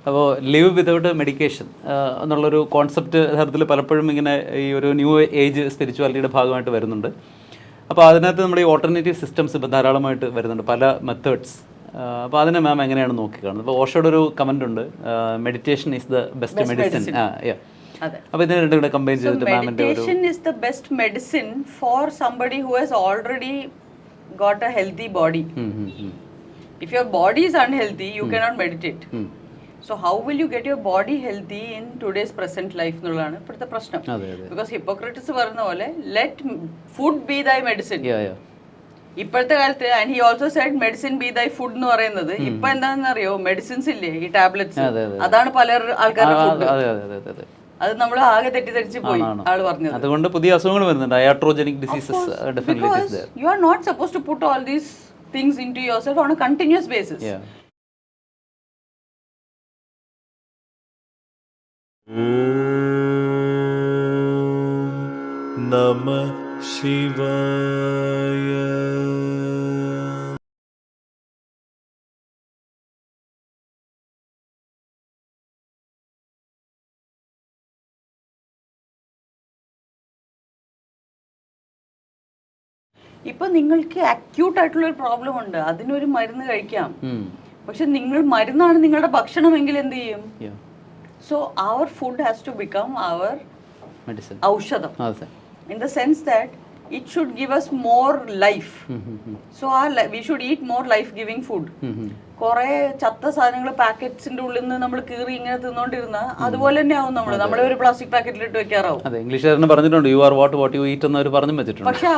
അപ്പോൾ live without medication എന്നുള്ളൊരു concept യഥാർത്ഥത്തിൽ പലപ്പോഴും ഇങ്ങനെ ഈ ഒരു ന്യൂ ഏജ് സ്പിരിച്വാലിറ്റിയുടെ ഭാഗമായിട്ട് വരുന്നുണ്ട്. അപ്പോൾ അതിനകത്ത് നമ്മുടെ ഈ ഓൾട്ടർനേറ്റീവ് സിസ്റ്റംസ് ഇപ്പോൾ ധാരാളമായിട്ട് വരുന്നുണ്ട്, പല മെത്തേഡ്സ്. അപ്പോൾ അതിനെ മാം എങ്ങനെയാണ് നോക്കിക്കാണുന്നത്? ഇപ്പോൾ ഓഷോയുടെ ഒരു കമൻ്റ് ഉണ്ട്, meditation is the best medicine. അപ്പോൾ ഇതിനെ രണ്ടും കൂടെ കമ്പൈൻ ചെയ്തിട്ട് മാമിൻ്റെ ഒരു meditation is the best medicine four somebody who has already got A healthy body. If your body is unhealthy, you cannot meditate. So how will you get your body healthy in today's present life എന്നുള്ളതാണ് ഇപ്പോഴത്തെ പ്രശ്നം. Because Hippocrates പറയുന്ന പോലെ let food be thy medicine. ഇപ്പോഴത്തെ കാലത്ത് and he also said medicine be thy food എന്ന് പറയുന്നത് ഇപ്പൊ എന്താണെന്ന് അറിയോ, മെഡിസിൻസ് ഇല്ലേ ഈ ടാബ്ലറ്റ്സ്, അതാണ് പല ആൾക്കാരുടെ ഫുഡ്. അത് നമ്മൾ ആകെ തെറ്റിദ്ധരിച്ച് പോയി ആള് പറഞ്ഞത്. അതുകൊണ്ട് പുതിയ അസുഖങ്ങൾ വരുന്നുണ്ട്, iatrogenic diseases definitely is there. You are not supposed to put all these things into yourself on a continuous basis. Namah Shivaya. ഇപ്പൊ നിങ്ങൾക്ക് അക്യൂട്ട് ആയിട്ടുള്ള ഒരു പ്രോബ്ലം ഉണ്ട്, അതിനൊരു മരുന്ന് കഴിക്കാം. പക്ഷെ നിങ്ങൾ മരുന്നാണ് നിങ്ങളുടെ ഭക്ഷണമെങ്കിൽ എന്ത് ചെയ്യും? So our food has to become our medicine, ഔഷധം. In the sense that it should give us more life. So we should eat more life giving food. കുറെ ചത്ത സാധനങ്ങൾ പാക്കറ്റ്സിന്റെ ഉള്ളിൽ നിന്ന് നമ്മൾ കീറി ഇങ്ങനെ തിന്നോണ്ടിരുന്ന അതുപോലെ തന്നെ ആവും നമ്മളെ ഒരു പ്ലാസ്റ്റിക് പാക്കറ്റിലിട്ട് വെക്കാറാവും. അതെ, ഇംഗ്ലീഷുകാരന് പറഞ്ഞിട്ടുണ്ട് you are what you eat എന്ന് അവർ പറഞ്ഞു വെച്ചിട്ടുണ്ട്. പക്ഷെ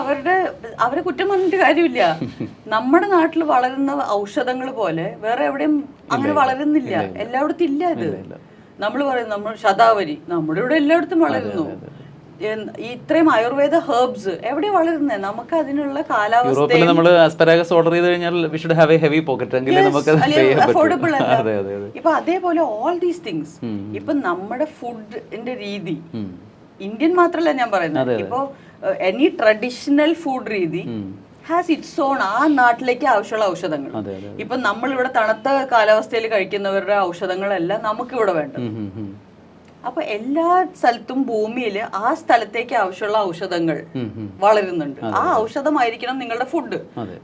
അവരെ കുറ്റം പറഞ്ഞിട്ട് കാര്യമില്ല. നമ്മുടെ നാട്ടിൽ വളരുന്ന ഔഷധങ്ങൾ പോലെ വേറെ എവിടെയും അങ്ങനെ വളരുന്നില്ല, എല്ലായിടത്തും ഇല്ല. ഇത് നമ്മൾ പറയും നമ്മൾ ശതാവരി, നമ്മുടെ ഇവിടെ എല്ലായിടത്തും വളരുന്നു. ഇത്രയും ആയുർവേദ ഹെർബ്സ് എവിടെ വളരുന്നത്? നമുക്ക് അതിനുള്ള കാലാവസ്ഥ അഫോർഡബിൾ അല്ല. ഇപ്പൊ അതേപോലെ ഓൾ ദീസ് തിങ്സ്, ഇപ്പൊ നമ്മുടെ ഫുഡിന്റെ രീതി ഇന്ത്യൻ മാത്രല്ല ഞാൻ പറയുന്നത്, ഇപ്പൊ എനി ട്രഡീഷണൽ ഫുഡ് രീതി ഹാസ് ഇറ്റ്സ് ഓൺ. ആ നാട്ടിലേക്ക് ആവശ്യമുള്ള ഔഷധങ്ങൾ ഇപ്പൊ നമ്മളിവിടെ തണുത്ത കാലാവസ്ഥയിൽ കഴിക്കുന്നവരുടെ ഔഷധങ്ങളെല്ലാം നമുക്കിവിടെ വേണ്ട. അപ്പൊ എല്ലാ സ്ഥലത്തും ഭൂമിയിൽ ആ സ്ഥലത്തേക്ക് ആവശ്യമുള്ള ഔഷധങ്ങൾ വളരുന്നുണ്ട്. ആ ഔഷധമായിരിക്കണം നിങ്ങളുടെ ഫുഡ്.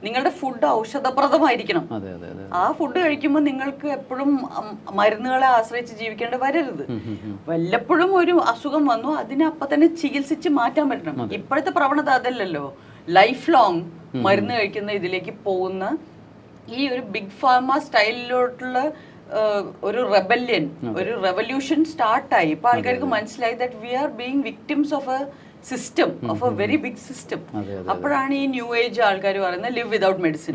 നിങ്ങളുടെ ഫുഡ് ഔഷധപ്രദമായിരിക്കണം. ആ ഫുഡ് കഴിക്കുമ്പോൾ നിങ്ങൾക്ക് എപ്പോഴും മരുന്നുകളെ ആശ്രയിച്ച് ജീവിക്കേണ്ടി വരരുത്. വല്ലപ്പോഴും ഒരു അസുഖം വന്നു അതിനെ അപ്പൊ തന്നെ ചികിത്സിച്ച് മാറ്റാൻ പറ്റണം. ഇപ്പോഴത്തെ പ്രവണത അതല്ലല്ലോ, ലൈഫ് ലോങ് മരുന്ന് കഴിക്കുന്ന ഇതിലേക്ക് പോകുന്ന ഈ ഒരു ബിഗ് ഫാർമ സ്റ്റൈലിലോട്ടുള്ള ഒരു റെബല്യൻ, ഒരു റെവല്യൂഷൻ സ്റ്റാർട്ടായി. ഇപ്പൊ ആൾക്കാർക്ക് മനസ്സിലായി that we are being victims of a system, of a very big system. അപ്പോഴാണ് ഈ ന്യൂ ഏജ് ആൾക്കാർ പറയുന്നത് live without medicine.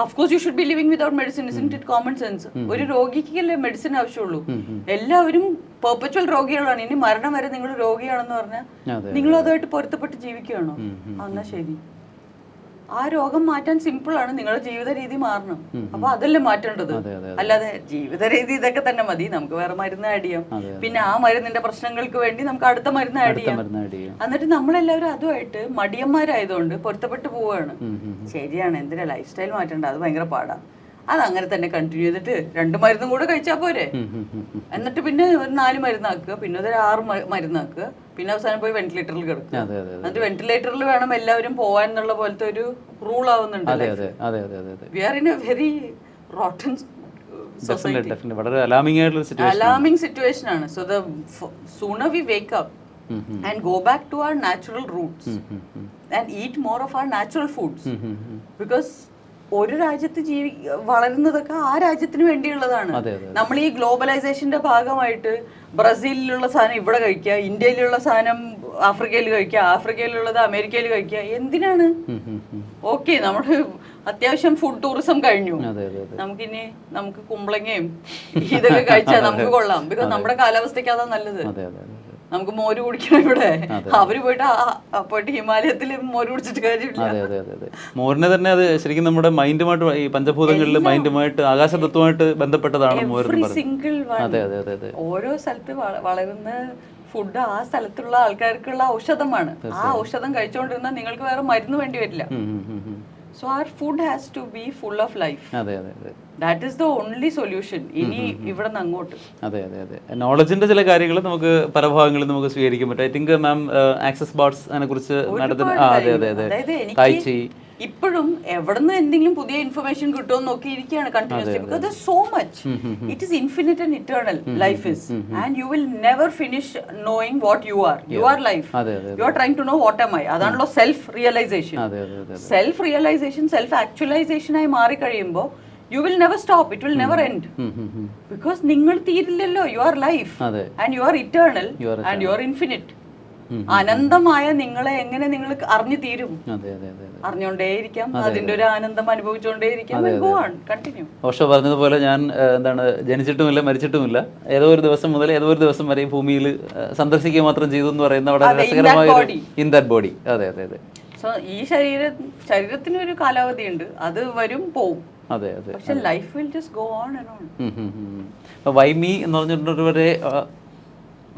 Of course you should be living without medicine, isn't it common sense? ഒരു രോഗിക്കല്ലേ medicine ആവശ്യമുള്ളൂ? എല്ലാവരും പെർപച്വൽ രോഗികളാണ്. ഇനി മരണം വരെ നിങ്ങൾ രോഗിയാണെന്ന് പറഞ്ഞാൽ നിങ്ങൾ അതുമായിട്ട് പൊരുത്തപ്പെട്ട് ജീവിക്കുകയാണോ? എന്നാ ശരി, ആ രോഗം മാറ്റാൻ സിമ്പിൾ ആണ്, നിങ്ങളുടെ ജീവിത രീതി മാറണം. അപ്പൊ അതല്ലേ മാറ്റേണ്ടത്, അല്ലാതെ ജീവിത രീതി ഇതൊക്കെ തന്നെ മതി, നമുക്ക് വേറെ മരുന്ന് ആഡ് ചെയ്യാം, പിന്നെ ആ മരുന്നിന്റെ പ്രശ്നങ്ങൾക്ക് വേണ്ടി നമുക്ക് അടുത്ത മരുന്ന് ആഡ് ചെയ്യാം. എന്നിട്ട് നമ്മളെല്ലാവരും അതുമായിട്ട് മടിയന്മാരായതുകൊണ്ട് പൊരുത്തപ്പെട്ട് പോവുകയാണ്. ശരിയാണ്, എന്തിനാ ലൈഫ് സ്റ്റൈൽ മാറ്റേണ്ട, അത് ഭയങ്കര പാടാണ്. അതങ്ങനെ തന്നെ കണ്ടിന്യൂ ചെയ്തിട്ട് 2 മരുന്നും കൂടെ കഴിച്ചാൽ പോരെ? എന്നിട്ട് പിന്നെ ഒരു 4 മരുന്നാക്കുക, പിന്നെ ഒരു 6 മരുന്നാക്കുക, പിന്നെ അവസാനം പോയി വെന്റിലേറ്ററിൽ കിടക്കുക. എന്നിട്ട് വെന്റിലേറ്ററിൽ വേണം എല്ലാവരും പോവാൻ എന്നുള്ള പോലത്തെ ഒരു റൂൾ ആവുന്നുണ്ട്. We are in a very rotten society, alarming situation ആണ്. So the sooner we wake up and go back to our natural roots and eat more of our natural foods, because ഒരു രാജ്യത്ത് വളരുന്നതൊക്കെ ആ രാജ്യത്തിന് വേണ്ടിയുള്ളതാണ്. നമ്മൾ ഈ ഗ്ലോബലൈസേഷന്റെ ഭാഗമായിട്ട് ബ്രസീലിലുള്ള സാധനം ഇവിടെ കഴിക്കുക, ഇന്ത്യയിലുള്ള സാധനം ആഫ്രിക്കയിൽ കഴിക്കുക, ആഫ്രിക്കയിലുള്ളത് അമേരിക്കയിൽ കഴിക്കുക. എന്തിനാണ്? ഓക്കെ, നമ്മുടെ അത്യാവശ്യം ഫുഡ് ടൂറിസം കഴിഞ്ഞു, നമുക്ക് കുമ്പളങ്ങയും ഇതൊക്കെ കഴിച്ചാൽ നമുക്ക് കൊള്ളാം. ബിക്കോസ് നമ്മുടെ കാലാവസ്ഥയ്ക്ക് അതാ നല്ലത്. നമുക്ക് മോര് കുടിക്കണം ഇവിടെ, അവര് പോയിട്ട് ഹിമാലയത്തിൽ മോര് കുടിച്ചിട്ട് കാര്യമില്ല. മോരിനെ തന്നെ അത് ശരിക്കും നമ്മുടെ മൈൻഡുമായിട്ട്, ഈ പഞ്ചഭൂതങ്ങളിൽ മൈൻഡുമായിട്ട്, ആകാശതത്വമായിട്ട് ബന്ധപ്പെട്ടതാണ് മോര്. ഓരോ സ്ഥലത്ത് വളരുന്ന ഫുഡ് ആ സ്ഥലത്തുള്ള ആൾക്കാർക്കുള്ള ഔഷധമാണ്. ആ ഔഷധം കഴിച്ചുകൊണ്ടിരുന്നാൽ നിങ്ങൾക്ക് വേറെ മരുന്ന് വേണ്ടി വരില്ല. So our food has to be full of life. അതെ അതെ അതെ. That is the only solution. ഇനി ഇവിടെ നിന്ന് അങ്ങോട്ട്. അതെ അതെ അതെ. നോളജിന്റെ ചില കാര്യങ്ങൾ നമുക്ക് പല ഭാഗങ്ങളിൽ നമുക്ക് സ്വീകരിക്കാൻ പറ്റും. I think ma'am access bards അതിനെ കുറിച്ച് മാഡത്തിന് അതെ അതെ അതെ തായ്ചി ഇപ്പോഴും എവിടുന്ന് എന്തെങ്കിലും പുതിയ ഇൻഫർമേഷൻ കിട്ടുമോ നോക്കി ഇരിക്കുകയാണ് continuously because there so much it is infinite and eternal life is and you will never finish knowing what you are life you are trying to know what am I അതാണല്ലോ self realisation self actualisation ആയി മാറി കഴിയുമ്പോൾ you will never stop, it will never end because നിങ്ങൾ തീരില്ലല്ലോ, you are life and you are eternal and you are infinite. അനന്തമായ നിങ്ങളെ എങ്ങനെ നിങ്ങൾ അറിഞ്ഞു തീരും? അറിഞ്ഞോണ്ടേയിരിക്കാം, അതിന്റെ ഒരു ആനന്ദം അനുഭവിച്ചുകൊണ്ടേയിരിക്കാം. ഓഷോ പറഞ്ഞതുപോലെ ഞാൻ എന്താണ് ജനിച്ചിട്ടുമില്ല മരിച്ചിട്ടുമില്ല, ഏതോ ഒരു ദിവസം മുതൽ ഏതോ ഒരു ദിവസം വരെ ഭൂമിയിൽ സന്ദർശിക്കുക മാത്രം ചെയ്തു എന്ന് പറയുന്ന വളരെ രസകരമായ ഇൻ ദാറ്റ് ബോഡി. അതെ അതെ അതെ. സോ ഈ ശരീരത്തിന് ഒരു കാലാവധി ഉണ്ട്, അത് വരും പോവും. അതെ അതെ. പക്ഷെ life will just go on and on. വൈമി എന്ന് പറഞ്ഞിട്ടുള്ളവരെ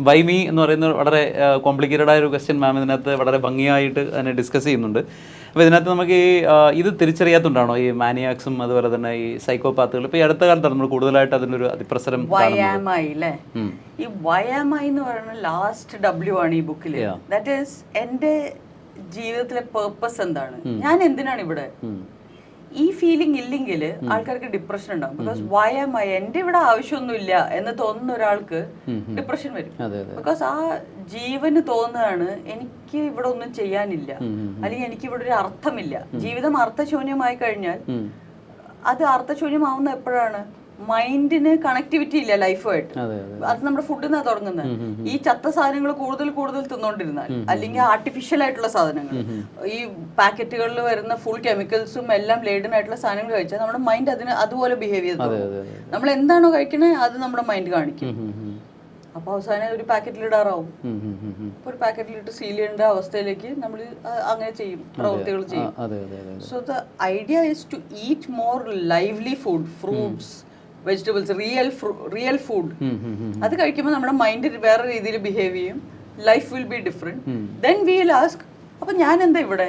വൈമി എന്ന് പറയുന്ന വളരെ കോംപ്ലിക്കേറ്റഡ് ആയ ഒരു ക്വസ്റ്റ്യൻ മാം ഇതിനകത്ത് വളരെ ഭംഗിയായിട്ട് അതിനെ ഡിസ്കസ് ചെയ്യുന്നുണ്ട്. അപ്പോൾ ഇതിനകത്ത് നമുക്ക് ഈ ഇത് തിരിച്ചറിയാത്തതുകൊണ്ടാണോ ഈ മാനിയാക്സും അതുപോലെ തന്നെ ഈ സൈക്കോപാത്തുകൾ ഇപ്പോൾ ഈ അടുത്ത കാലത്താണ് നമ്മൾ കൂടുതലായിട്ട് അതിനൊരു അതിപ്രസരം അല്ലേ? ഈ വൈഎംഐ എന്ന് പറയുന്ന ലാസ്റ്റ് W ആണ് ഈ ബുക്കിൽ. ദാറ്റ് ഈസ് എൻ്റെ ജീവിതത്തിലെ പേർപ്പസ് എന്താണ്, ഞാൻ എന്തിനാണ് ഇവിടെ. ഈ ഫീലിംഗ് ഇല്ലെങ്കിൽ ആൾക്കാർക്ക് ഡിപ്രഷൻ ഉണ്ടാവും. ബിക്കോസ് വൈ ആം ഐ, എന്റെ ഇവിടെ ആവശ്യമൊന്നുമില്ല എന്ന് തോന്നുന്ന ഒരാൾക്ക് ഡിപ്രഷൻ വരും. ബിക്കോസ് ആ ജീവന് തോന്നുകയാണ് എനിക്ക് ഇവിടെ ഒന്നും ചെയ്യാനില്ല, അല്ലെങ്കിൽ എനിക്ക് ഇവിടെ ഒരു അർത്ഥമില്ല. ജീവിതം അർത്ഥശൂന്യമായി കഴിഞ്ഞാൽ അത് അർത്ഥശൂന്യമാവുന്ന എപ്പോഴാണ്? മൈൻഡിന് കണക്ടിവിറ്റി ഇല്ല ലൈഫുമായിട്ട്. അത് നമ്മുടെ ഫുഡിൽ നിന്നാണ് തുടങ്ങുന്നത്. ഈ ചത്ത സാധനങ്ങൾ കൂടുതൽ കൂടുതൽ തിന്നോണ്ടിരുന്നാൽ, അല്ലെങ്കിൽ ആർട്ടിഫിഷ്യൽ ആയിട്ടുള്ള സാധനങ്ങൾ, ഈ പാക്കറ്റുകളിൽ വരുന്ന ഫുൾ കെമിക്കൽസും എല്ലാം ലേഡൻ ആയിട്ടുള്ള സാധനങ്ങൾ കഴിച്ചാൽ നമ്മുടെ മൈൻഡ് അതിന് അതുപോലെ ബിഹേവ് ചെയ്തു. നമ്മൾ എന്താണോ കഴിക്കണേ അത് നമ്മുടെ മൈൻഡ് കാണിക്കും. അപ്പൊ അവസാനം ഒരു പാക്കറ്റിലിടാറാവും. ഒരു പാക്കറ്റിലിട്ട് സീൽ ചെയ്യേണ്ട അവസ്ഥയിലേക്ക് നമ്മൾ അങ്ങനെ ചെയ്യും, പ്രവൃത്തികൾ ചെയ്യും. So the idea is to eat more lively food, fruits, vegetables, real food. അത് കഴിക്കുമ്പോൾ നമ്മുടെ മൈൻഡ് വേറെ രീതിയിൽ ബിഹേവ് ചെയ്യും. Life will be different. Then we will ask, അപ്പൊ ഞാൻ എന്താ ഇവിടെ?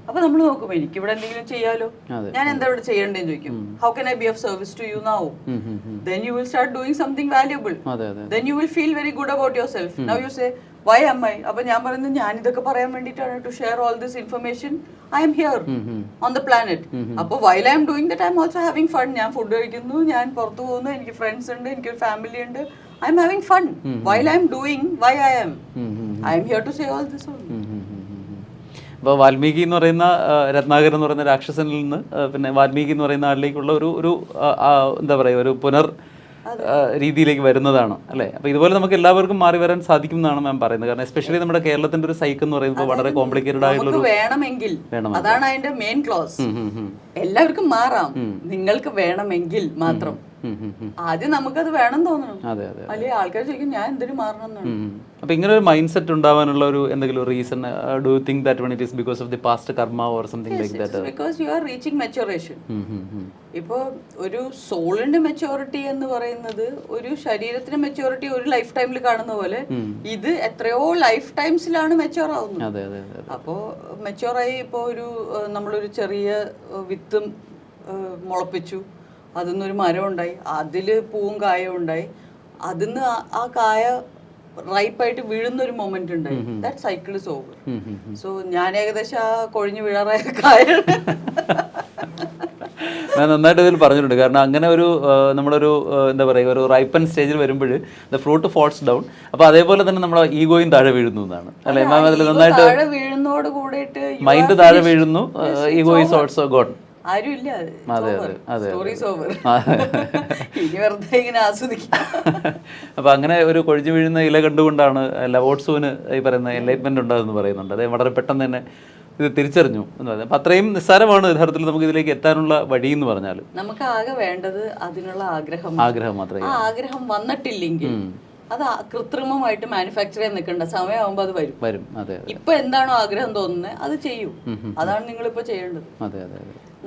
അപ്പൊ നമ്മൾ നോക്കും, എനിക്ക് ഇവിടെ എന്തെങ്കിലും ചെയ്യാലോ, ഞാൻ എന്താ ഇവിടെ ചെയ്യേണ്ടതെന്ന് ചോദിക്കും. How can I be of service to you now? Then you will start doing something valuable. Then you will feel very good about yourself. Now you say, why am I? അപ്പൊ ഞാൻ പറയുന്നത് ഞാൻ ഇതൊക്കെ പറയാൻ വേണ്ടിയിട്ടാണ്, to share all this information. I am here on the planet. അപ്പൊ while I am doing that, I am also having fun. ഞാൻ food കഴിക്കുന്നു, ഞാൻ പുറത്തു പോകുന്നു, എനിക്ക് ഫ്രണ്ട്സ് ഉണ്ട്, എനിക്കൊരു ഫാമിലി ഉണ്ട്. I am having fun while I am doing why I am. I am here to say all this only. അപ്പോൾ വാൽമീകി എന്ന് പറയുന്ന രത്നാകരൻ എന്ന് പറയുന്ന രാക്ഷസനിൽ നിന്ന് പിന്നെ വാൽമീകി എന്ന് പറയുന്ന ആളിലേക്കുള്ള ഒരു എന്താ പറയുക ഒരു പുനർ രീതിയിലേക്ക് വരുന്നതാണ് അല്ലേ? അപ്പോൾ ഇതുപോലെ നമുക്ക് എല്ലാവർക്കും മാറി വരാൻ സാധിക്കും എന്നാണ് മാം പറയുന്നത്. കാരണം എസ്പെഷ്യലി നമ്മുടെ കേരളത്തിന്റെ ഒരു സൈക്ക് എന്ന് പറയുമ്പോൾ വളരെ കോംപ്ലിക്കേറ്റഡ് ആയിട്ടുള്ള വേണമെങ്കിൽ, അതാണ് അതിന്റെ മെയിൻ ക്ലോസ്. എല്ലാവർക്കും മാറാം, നിങ്ങൾക്ക് വേണമെങ്കിൽ മാത്രം. ആദ്യം നമുക്കത് വേണം തോന്നണം, അല്ലെങ്കിൽ ആൾക്കാർ ചോദിക്കും ഞാൻ എന്തിനു മാറണം എന്നാണ്. അപ്പൊ ഇങ്ങനെ ഒരു മൈൻഡ് സെറ്റ് ഉണ്ടാവാനുള്ള ഒരു എന്തെങ്കിലും reason do you think that when it is because of the past karma or something like that? Because you are reaching maturation. ഇപ്പോ ഒരു സോളിന്റെ മെച്യൂരിറ്റി എന്ന് പറയുന്നത് ഒരു ശരീരത്തിന്റെ മെച്യൂരിറ്റി ഒരു ലൈഫ് ടൈമിൽ കാണുന്ന പോലെ ഇത് എത്രയോ ലൈഫ് ടൈംസിലാണ് മെച്യൂർ ആവുന്നത്. അപ്പോ മെച്യൂറായി ഇപ്പോ ഒരു നമ്മളൊരു ചെറിയ വിത്ത് മുളപ്പിച്ചു, അതിന്നൊരു മരം ഉണ്ടായി, അതില് പൂവും കായവും ഉണ്ടായി, അതിന്ന് ആ കായ റൈപ്പായിട്ട് വീഴുന്ന ഒരു മൊമെന്റ് ഉണ്ടായി. That cycle is over. So ഞാൻ ഏകദേശം ആ കൊഴിഞ്ഞു വീഴാറായ കായ ഞാൻ നന്നായിട്ട് ഇതിൽ പറഞ്ഞിട്ടുണ്ട്. കാരണം അങ്ങനെ ഒരു നമ്മളൊരു എന്താ പറയുക ഒരു റൈപ്പൻ സ്റ്റേജിൽ വരുമ്പോൾ ദ ഫ്രൂട്ട് ഫോൾസ് ഡൗൺ. അപ്പോൾ അതേപോലെ തന്നെ നമ്മുടെ ഈഗോയും താഴെ വീഴുന്നു എന്നാണ് അല്ലേ മാം? അതിൽ നന്നായിട്ട് വീഴുന്നോട് കൂടിയിട്ട് മൈൻഡ് താഴെ വീഴുന്നു, ഈഗോ ഈസ് ഓൾസോ ഗോൺ. ആരുമില്ല, അപ്പൊ അങ്ങനെ ഒരു കൊഴിഞ്ഞു വീഴുന്ന ഇല കണ്ടുകൊണ്ടാണ് ലവോട്സുവിന് ഈ പറയുന്ന എൻലൈറ്റ്മെന്റ് ഉണ്ടാകുമെന്ന് പറയുന്നുണ്ട്. അദ്ദേഹം വളരെ പെട്ടെന്ന് തന്നെ ഇത് തിരിച്ചറിഞ്ഞു എന്ന് പറയുന്നത്. അപ്പൊ അത്രയും നിസ്സാരമാണ് യഥാർത്ഥത്തിൽ നമുക്ക് ഇതിലേക്ക് എത്താനുള്ള വഴി എന്ന് പറഞ്ഞാൽ. നമുക്ക് ആകെ വേണ്ടത് അതിനുള്ള ആഗ്രഹം മാത്രമേ. ആ ആഗ്രഹം വന്നിട്ടില്ലെങ്കിൽ അത് കൃത്രിമമായിട്ട് മാനുഫാക്ചർ ചെയ്യാൻ നിൽക്കേണ്ട, സമയമാകുമ്പോൾ അത് വരും. ഇപ്പൊ എന്താണോ ആഗ്രഹം തോന്നുന്നത് അത് ചെയ്യൂ. അതാണ് നിങ്ങളിപ്പോ ചെയ്യേണ്ടത്.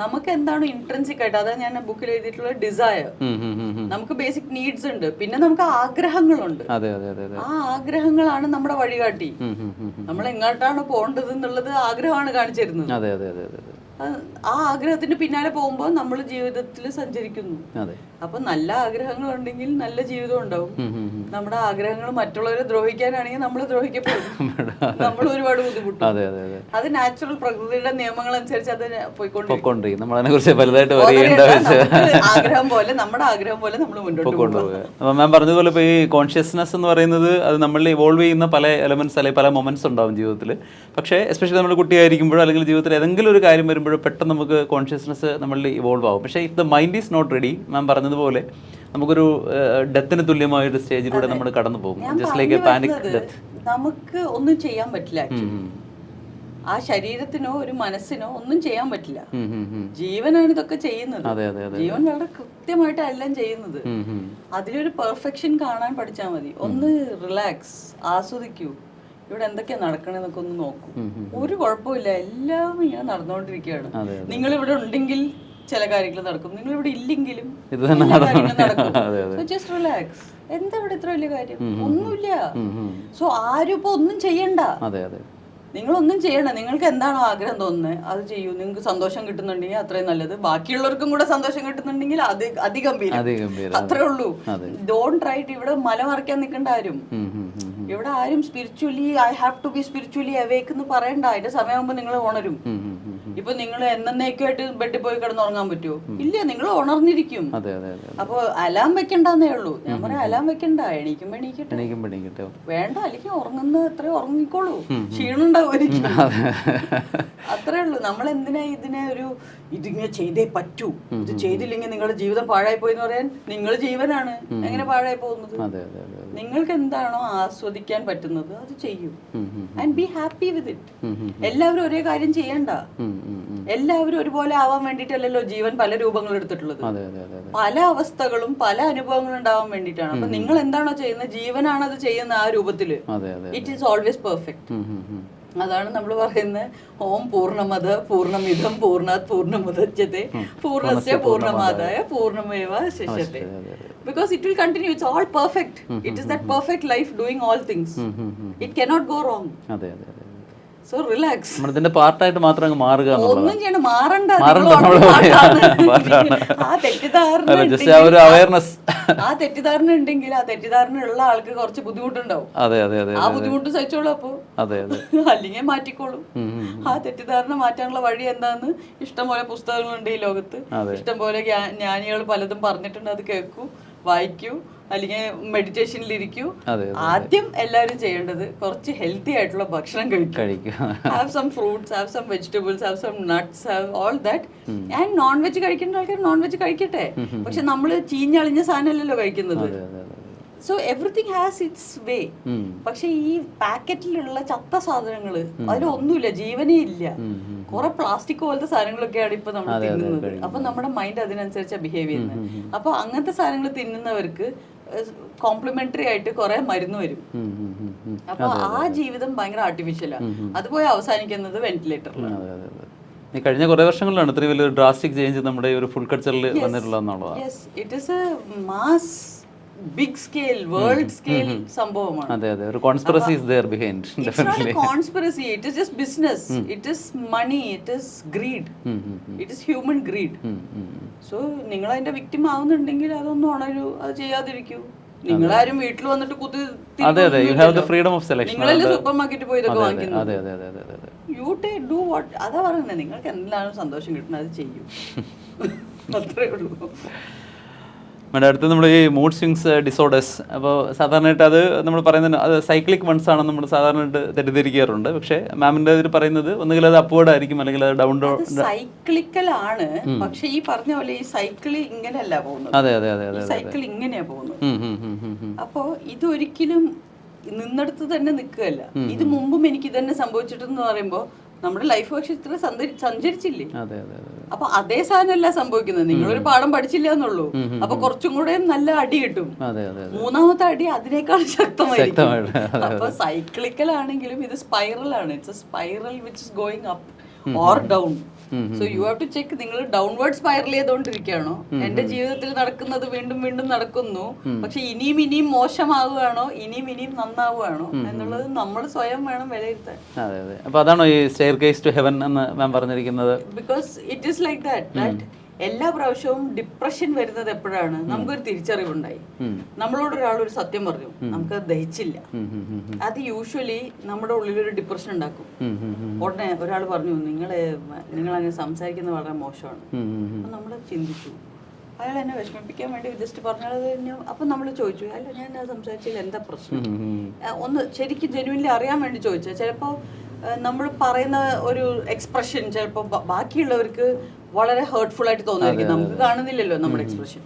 നമുക്ക് എന്താണ് ഇൻട്രൻസിക് ആയിട്ട്, അതാണ് ഞാൻ ബുക്കിൽ എഴുതിയിട്ടുള്ള ഡിസയർ. നമുക്ക് ബേസിക് നീഡ്സ് ഉണ്ട്, പിന്നെ നമുക്ക് ആഗ്രഹങ്ങളുണ്ട്. ആ ആഗ്രഹങ്ങളാണ് നമ്മുടെ വഴികാട്ടി. നമ്മൾ എങ്ങോട്ടാണ് പോകേണ്ടത് എന്നുള്ളത് ആഗ്രഹമാണ് കാണിച്ചിരുന്നത്. ആ ആഗ്രഹത്തിന് പിന്നാലെ പോകുമ്പോൾ നമ്മൾ ജീവിതത്തിൽ സഞ്ചരിക്കുന്നു. അപ്പൊ നല്ല ആഗ്രഹങ്ങൾ ഉണ്ടെങ്കിൽ നല്ല ജീവിതം ഉണ്ടാവും. നമ്മുടെ ആഗ്രഹങ്ങൾ മറ്റുള്ളവരെ ദ്രോഹിക്കാനാണെങ്കിൽ നമ്മൾ ദ്രോഹിക്കപ്പെടും, നമ്മൾ ഒരുപാട് ബുദ്ധിമുട്ടും. അത് നാച്ചുറൽ പ്രകൃതിയുടെ നിയമങ്ങൾ അനുസരിച്ച് അത് പോയിക്കൊണ്ടിരിക്കും. ആഗ്രഹം പോലെ നമ്മുടെ ആഗ്രഹം പോലെ നമ്മൾ മുന്നോട്ട് പോകും. മാം പറഞ്ഞതുപോലെ ഇപ്പോൾ ഈ കോൺഷ്യസ്നെസ് എന്ന് പറയുന്നത് അത് നമ്മളിൽ ഇവോൾവ് ചെയ്യുന്ന പല എലമെന്റ്സ് അല്ലെങ്കിൽ പല മൊമെന്റ്സ് ഉണ്ടാവും ജീവിതത്തിൽ. പക്ഷേ എസ്പെഷ്യലി നമ്മൾ കുട്ടിയായിരിക്കുമ്പോഴോ അല്ലെങ്കിൽ ജീവിതത്തിൽ ഏതെങ്കിലും ഒരു കാര്യം വരുമ്പോഴോ പെട്ടെന്ന് നമുക്ക് കോൺഷ്യസ്നെസ് നമ്മളിൽ ഇവോൾവ് ആവും. പക്ഷേ if the mind is not ready, ma'am പറഞ്ഞതുപോലെ നമുക്കൊരു ഡെത്തിന് തുല്യമായ ഒരു സ്റ്റേജിലൂടെ നമ്മൾ കടന്നു പോകും. Just like a panic death. നമുക്ക് ഒന്നും ചെയ്യാൻ പറ്റില്ല. ആ ശരീരത്തിനോ ഒരു മനസ്സിനോ ഒന്നും ചെയ്യാൻ പറ്റില്ല. ജീവനാണ് ഇതൊക്കെ ചെയ്യുന്നത്. ജീവൻ വളരെ കൃത്യമായിട്ട് എല്ലാം ചെയ്യുന്നത്. അതിലൊരു പെർഫെക്ഷൻ കാണാൻ പഠിച്ചാൽ മതി. ഒന്ന് റിലാക്സ്, ആസ്വദിക്കൂ. ഇവിടെ എന്തൊക്കെയാ നടക്കണെന്നൊക്കെ ഒന്ന് നോക്കൂ. ഒരു കുഴപ്പമില്ല, എല്ലാം ഇങ്ങനെ നടന്നുകൊണ്ടിരിക്കുകയാണ്. നിങ്ങൾ ഇവിടെ ഉണ്ടെങ്കിൽ ചില കാര്യങ്ങൾ നടക്കും, നിങ്ങൾ ഇവിടെ ഇല്ലെങ്കിലും നടക്കും. Just relax. എന്താ ഇവിടെ ഇത്ര വലിയ കാര്യം? ഒന്നുമില്ല. സോ ആരും ഇപ്പൊ ഒന്നും ചെയ്യണ്ട. നിങ്ങളൊന്നും ചെയ്യണ്ട. നിങ്ങൾക്ക് എന്താണോ ആഗ്രഹം തോന്നുന്നത് അത് ചെയ്യൂ. നിങ്ങൾക്ക് സന്തോഷം കിട്ടുന്നുണ്ടെങ്കിൽ അത്രയും നല്ലത്. ബാക്കിയുള്ളവർക്കും കൂടെ സന്തോഷം കിട്ടുന്നുണ്ടെങ്കിൽ അത് അതിഗംഭീരം. അത്രേ ഉള്ളൂ. ഡോണ്ട് ട്രൈ ടു ഇവിടെ മല മറിക്കാൻ നിൽക്കേണ്ട ആരും. ഇവിടെ ആരും spiritually I have to be spiritually awake എന്ന് പറയണ്ട. അതിന്റെ സമയമാകുമ്പോൾ നിങ്ങൾ ഉണരും. ഇപ്പൊ നിങ്ങൾ എന്നേക്കുമായിട്ട് ബെഡിൽ പോയി കിടന്നുറങ്ങാൻ പറ്റുമോ? ഇല്ല, നിങ്ങൾ ഉണർന്നിരിക്കും. അപ്പൊ അലാം വെക്കണ്ടെന്നേ ഉള്ളൂ. ഞാൻ പറയാം, അലാം വെക്കണ്ട. എണീക്കുമ്പോ എണീക്കട്ടെ, വേണ്ട. അല്ലെങ്കിൽ ഉറങ്ങുന്ന അത്ര ഉറങ്ങിക്കോളൂ. ക്ഷീണം ഉണ്ടാവുമായിരിക്കും. അത്രേ ഉള്ളൂ. നമ്മൾ എന്തിനാ ഇതിനെ ഇതിങ്ങനെ ചെയ്തേ പറ്റൂ, ഇത് ചെയ്തില്ലെങ്കിൽ നിങ്ങളുടെ ജീവിതം പാഴായി പോയി എന്ന് പറയാൻ? നിങ്ങൾ ജീവനാണ് എങ്ങനെ പാഴായി പോകുന്നത്? നിങ്ങൾക്ക് എന്താണോ ആസ്വദിക്കാൻ പറ്റുന്നത് അത് ചെയ്യൂ. And be happy with it. എല്ലാവരും ഒരേ കാര്യം ചെയ്യണ്ട. എല്ലാവരും ഒരുപോലെ ആവാൻ വേണ്ടിയിട്ടല്ലല്ലോ ജീവൻ പല രൂപങ്ങൾ എടുത്തിട്ടുള്ളത്. പല അവസ്ഥകളും പല അനുഭവങ്ങളും ഉണ്ടാവാൻ വേണ്ടിയിട്ടാണ്. അപ്പൊ നിങ്ങൾ എന്താണോ ചെയ്യുന്നത്, ജീവനാണ് അത് ചെയ്യുന്ന ആ രൂപത്തില്. It is always perfect. അതാണ് നമ്മൾ പറയുന്നത്, ഓം പൂർണ്ണമദ പൂർണ്ണമിദം പൂർണ്ണാത് പൂർണ്ണമുദച്യത്തെ പൂർണ്ണസ്യ പൂർണ്ണമാദായ പൂർണ്ണമേവാവശിഷ്യത്തെ. Because it will continue. It's all perfect. It is that perfect life doing all things. It cannot go wrong. So relax. നമ്മളിതിന്റെ പാർട്ടായിട്ട് മാത്രം അങ്ങ് മാറുക. ഒന്നും ചെയ്യണം, മാറണ്ട. ആ തെറ്റിദ്ധാരണ ഉണ്ടെങ്കിൽ ആ തെറ്റിദ്ധാരണ ഉള്ള ആൾക്ക് കുറച്ച് ബുദ്ധിമുട്ടുണ്ടാവും. ആ ബുദ്ധിമുട്ട് സഹിച്ചോളൂ. അപ്പൊ അല്ലെങ്കിൽ മാറ്റിക്കോളും. ആ തെറ്റിദ്ധാരണ മാറ്റാനുള്ള വഴി എന്താന്ന് ഇഷ്ടംപോലെ പുസ്തകങ്ങളുണ്ട് ഈ ലോകത്ത്. ഇഷ്ടംപോലെ ജ്ഞാനികൾ പലതും പറഞ്ഞിട്ടുണ്ട്. അത് കേൾക്കൂ, വായിക്കൂ, അല്ലെങ്കിൽ മെഡിറ്റേഷനിലിരിക്കൂ. ആദ്യം എല്ലാവരും ചെയ്യേണ്ടത് കുറച്ച് ഹെൽത്തി ആയിട്ടുള്ള ഭക്ഷണം കഴിക്കും. Have some fruits, have some vegetables, have some nuts, have all that. And non veg കഴിക്കേണ്ട ആൾക്കാർ നോൺ വെജ് കഴിക്കട്ടെ. പക്ഷെ നമ്മൾ ചീഞ്ഞളിഞ്ഞ സാധനമല്ലല്ലോ കഴിക്കുന്നത്. സോ എവറിത്തിങ് ഹാസ് ഇറ്റ്സ് വേ. പക്ഷെ ഈ പാക്കറ്റിലുള്ള ചത്ത സാധനങ്ങള് അതിലൊന്നുമില്ല, ജീവനേ ഇല്ല. കുറെ പ്ലാസ്റ്റിക് പോലത്തെ സാധനങ്ങളൊക്കെയാണ് ഇപ്പൊ നമ്മൾ തിന്നുന്നത്. അപ്പൊ നമ്മുടെ മൈൻഡ് അതിനനുസരിച്ചാണ് ബിഹേവ് ചെയ്യുന്നത്. അപ്പൊ അങ്ങനത്തെ സാധനങ്ങൾ തിന്നുന്നവർക്ക് കോംപ്ലിമെന്ററി ആയിട്ട് കുറെ മരുന്ന് വരും. അപ്പൊ ആ ജീവിതം ഭയങ്കര ആർട്ടിഫിഷ്യലാണ്. അത് പോയി അവസാനിക്കുന്നത് വെന്റിലേറ്ററിലാണ്. ഈ കഴിഞ്ഞ കുറെ വർഷങ്ങളിലാണ് ഇത്രയും വലിയ ഡ്രാസ്റ്റിക് ചേഞ്ച് നമ്മുടെ ഒരു ഫുഡ് കൾച്ചറിൽ വന്നിട്ടുള്ളതെന്നുള്ളതാണ്. It is a mass big scale, world scale സംഭവമാണ്. ഒരു conspiracy is there behind. It's not a conspiracy. It is just business. It is money. It is greed. It is human greed. So നിങ്ങൾ അതിന്റെ victim ആവുന്നുണ്ടെങ്കിൽ അതൊന്നും ഉണരൂ, അത് ചെയ്യാതിരിക്കൂ. നിങ്ങളാരും വീട്ടിൽ വന്നിട്ട് നിങ്ങളല്ലേ സൂപ്പർ മാർക്കറ്റിൽ പോയി ഇതൊക്കെ വാങ്ങിക്കുന്നത്. You do what. അതാ പറയുന്നത്, നിങ്ങൾക്ക് എന്തിനാണ് സന്തോഷം കിട്ടുന്നത് അത് ചെയ്യൂ. അത്രേ ഉള്ളൂ. അടുത്ത് നമ്മൾ ഈ മൂഡ് സ്വിങ്സ് ഡിസോർഡേഴ്സ്. അപ്പോൾ സാധാരണയായിട്ട് അത് നമ്മൾ പറയുന്നത് അത് സൈക്ലിക് വൺസ് ആണെന്ന് നമ്മൾ സാധാരണയായിട്ട് തെറ്റിദ്ധരിക്കാറുണ്ട്. പക്ഷേ മാമിന്റെ ഇതിൽ പറയുന്നത് ഒന്നുകിൽ അത് അപ്വേർഡ് ആയിരിക്കും അല്ലെങ്കിൽ അത് ഡൗൺ. സൈക്ലിക്കൽ ആണ്, പക്ഷെ ഈ പറഞ്ഞ പോലെ ഈ സൈക്കിൾ ഇങ്ങനെയല്ല പോകുന്നത്. സൈക്കിൾ ഇങ്ങനെയാ പോകുന്നത്. അപ്പോ ഇതൊരിക്കലും നിന്നെടുത്ത് തന്നെ നിൽക്കുകയല്ല. ഇത് മുമ്പും എനിക്ക് ഇതന്നെ സംഭവിച്ചിട്ടെന്ന് പറയുമ്പോ നമ്മുടെ ലൈഫ് പക്ഷെ ഇത്ര സഞ്ചരിച്ചില്ലേ. അപ്പൊ അതേ സാധനമല്ല സംഭവിക്കുന്നത്. നിങ്ങളൊരു പാഠം പഠിച്ചില്ല എന്നുള്ളൂ. അപ്പൊ കുറച്ചും കൂടെ നല്ല അടി കിട്ടും. മൂന്നാമത്തെ അടി അതിനേക്കാൾ ശക്തമായിരിക്കും. അപ്പൊ സൈക്ലിക്കൽ ആണെങ്കിലും ഇത് സ്പൈറൽ ആണ്. It's a spiral which is going up or down. So you have to check. നിങ്ങൾ ഡൗൺവേർഡ് സ്പൈറൽ ചെയ്തുകൊണ്ടിരിക്കുകയാണോ, എന്റെ ജീവിതത്തിൽ നടക്കുന്നത് വീണ്ടും വീണ്ടും നടക്കുന്നു, പക്ഷെ ഇനിയും ഇനിയും മോശമാവുകയാണോ, ഇനിയും നന്നാവുകയാണോ എന്നുള്ളത് നമ്മൾ സ്വയം വേണം വിലയിരുത്താൻ. അതെ അതെ. അപ്പോൾ അതാണോ ഈ സ്റ്റെയർ കേസ് ടു ഹെവൻ എന്ന് മാം പറഞ്ഞിരിക്കുന്നത്? Because it is like that എല്ലാ പ്രാവശ്യവും ഡിപ്രഷൻ വരുന്നത് എപ്പോഴാണ്? നമുക്കൊരു തിരിച്ചറിവുണ്ടായി, നമ്മളോട് ഒരാൾ ഒരു സത്യം പറഞ്ഞു, നമുക്കത് ദഹിച്ചില്ല, അത് യൂഷ്വലി നമ്മുടെ ഉള്ളിലൊരു ഡിപ്രഷൻ ഉണ്ടാക്കും. ഉടനെ ഒരാൾ പറഞ്ഞു, നിങ്ങൾ അങ്ങനെ സംസാരിക്കുന്നത് വളരെ മോശമാണ്. അപ്പൊ നമ്മൾ ചിന്തിച്ചു, അയാൾ എന്നെ വിഷമിപ്പിക്കാൻ വേണ്ടി ജസ്റ്റ് പറഞ്ഞത്. അപ്പൊ നമ്മൾ ചോദിച്ചു, അല്ല ഞാൻ സംസാരിച്ചില്ല, എന്താ പ്രശ്നം? ഒന്ന് ശരിക്കും ജെന്യുവൻലി അറിയാൻ വേണ്ടി ചോദിച്ചാൽ ചിലപ്പോൾ നമ്മൾ പറയുന്ന ഒരു എക്സ്പ്രഷൻ ചിലപ്പോൾ ബാക്കിയുള്ളവർക്ക് വളരെ ഹേർട്ട്ഫുൾ ആയിട്ട് തോന്നുമായിരിക്കും, നമുക്ക് കാണുന്നില്ലല്ലോ നമ്മുടെ എക്സ്പ്രഷൻ.